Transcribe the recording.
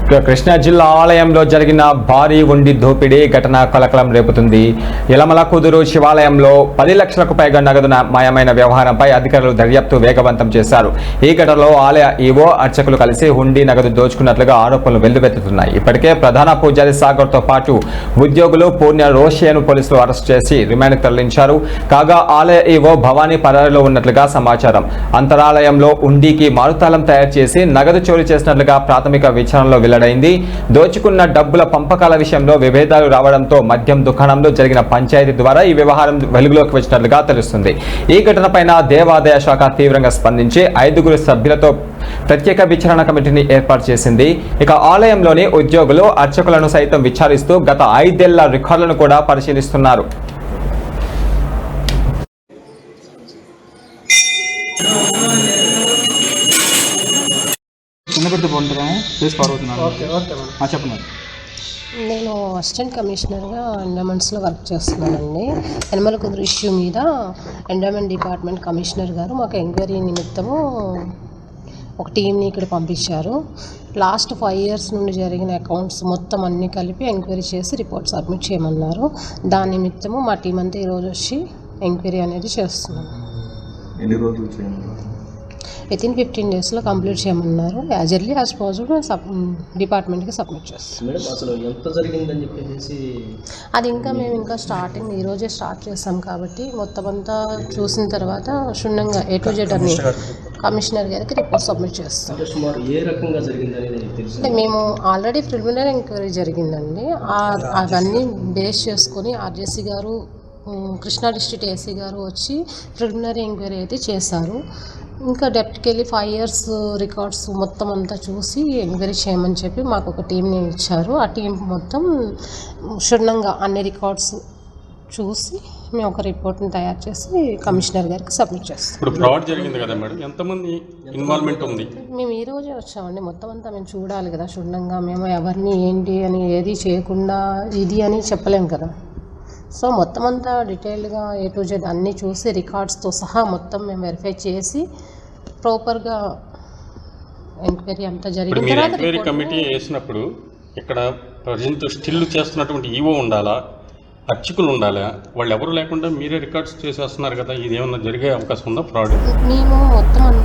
కృష్ణా జిల్లా ఆలయంలో జరిగిన భారీ ఉండి దోపిడీ ఘటన కలకలం రేపుతుంది. యలమల కుదురు శివాలయంలో 10 లక్షలకు పైగా నగదు మాయమైన వ్యవహారంపై అధికారులు దర్యాప్తు వేగవంతం చేశారు. ఈ ఘటనలో ఆలయ ఈవో అర్చకులు కలిసి హుండీ నగదు దోచుకున్నట్లుగా ఆరోపణలు వెల్లువెత్తుతున్నాయి. ఇప్పటికే ప్రధాన పూజారి సాగర్తో పాటు ఉద్యోగులు పూర్ణ రోషియాను పోలీసులు అరెస్ట్ చేసి రిమాండ్కు తరలించారు. కాగా ఆలయ ఈవో భవానీ పరారీలో ఉన్నట్లుగా సమాచారం. అంతరాలయంలో హుండీకి మారుతాళం తయారు చేసి నగదు చోరీ చేసినట్లుగా ప్రాథమిక విచారణలో వెల్లడైంది. దోచుకున్న డబ్బుల పంపకాల విషయంలో విభేదాలు రావడంతో మద్యం దుకాణంలో జరిగిన పంచాయతీ ద్వారా ఈ వ్యవహారం వెలుగులోకి వచ్చినట్లుగా తెలుస్తుంది. ఈ ఘటనపైన దేవాదాయ శాఖ తీవ్రంగా స్పందించి 5 సభ్యులతో ప్రత్యేక విచారణ కమిటీని ఏర్పాటు చేసింది. ఇక ఆలయంలోని ఉద్యోగులు అర్చకులను సైతం విచారిస్తూ గత 5 ఏళ్ల రికార్డులను కూడా పరిశీలిస్తున్నారు. నేను అసిస్టెంట్ కమిషనర్గా ఎండోమెంట్స్లో వర్క్ చేస్తున్నానండి. యలమల కుదురు ఇష్యూ మీద ఎండోమెంట్ డిపార్ట్మెంట్ కమిషనర్ గారు మాకు ఎంక్వైరీ నిమిత్తము ఒక టీంని ఇక్కడ పంపించారు. లాస్ట్ 5 years నుండి జరిగిన అకౌంట్స్ మొత్తం అన్నీ కలిపి ఎంక్వైరీ చేసి రిపోర్ట్ సబ్మిట్ చేయమన్నారు. దాని నిమిత్తము మా టీం అంతా ఈరోజు వచ్చి ఎంక్వైరీ అనేది చేస్తున్నాం. ఎన్ని రోజులు చేయండి? వితిన్ 15 daysలో కంప్లీట్ చేయమన్నారు. యాజ్ ఎర్లీ యాజ్ పాసిబుల్ డిపార్ట్మెంట్కి సబ్మిట్ చేస్తాం. మేడం అసలు ఎంత జరిగిందని చెప్పేసి అది మేము ఇంకా స్టార్టింగ్ ఈరోజే స్టార్ట్ చేస్తాం కాబట్టి మొత్తం అంతా చూసిన తర్వాత క్షుణ్ణంగా A to Z అన్ని కమిషనర్ గారికి రిపోర్ట్ సబ్మిట్ చేస్తాం. అంటే సుమారు ఏ రకంగా జరిగింది అనేది తెలుసు. అంటే మేము ఆల్రెడీ ప్రిలిమినరీ ఎంక్వైరీ జరిగిందండి. అవన్నీ బేస్ చేసుకొని ఆర్జేసీ గారు, కృష్ణా డిస్ట్రిక్ట్ ఏసీ గారు వచ్చి ప్రిలిమినరీ ఎంక్వైరీ అయితే చేశారు. ఇంకా డెప్త్కి వెళ్ళి 5 years రికార్డ్స్ మొత్తం అంతా చూసి ఎంక్వైరీ చేయమని చెప్పి మాకు ఒక టీంని ఇచ్చారు. ఆ టీం మొత్తం క్షుణ్ణంగా అన్ని రికార్డ్స్ చూసి మేము ఒక రిపోర్ట్ని తయారు చేసి కమిషనర్ గారికి సబ్మిట్ చేస్తాం. ఇప్పుడు ఫ్రాడ్ జరిగింది కదా మేడం, ఎంతమంది ఇన్వాల్వ్మెంట్ ఉంది? మేము ఈ రోజే వచ్చామండి. మొత్తం అంతా మేము చూడాలి కదా క్షుణ్ణంగా. మేము ఎవరిని ఏంటి అని ఏది చేయకుండా ఇది అని చెప్పలేం కదా. సో మొత్తం అంతా డీటెయిల్డ్గా A to Z అన్నీ చూసి రికార్డ్స్తో సహా మొత్తం మేము వెరిఫై చేసి ప్రాపర్గా ఎంక్వైరీ అంతా జరిగిన తర్వాత ఎంక్వైరీ కమిటీ వేసినప్పుడు ఇక్కడ ప్రజెంట్ స్టిల్ చేస్తున్నటువంటి ఈవో ఉండాలా, అర్చకులు ఉండాలా? వాళ్ళు ఎవరు లేకుండా మీరే రికార్డ్స్ చేసేస్తున్నారు కదా, ఇది ఏమన్నా జరిగే అవకాశం ఉందా? ఫ్రాడ్ మేము మొత్తం అంతా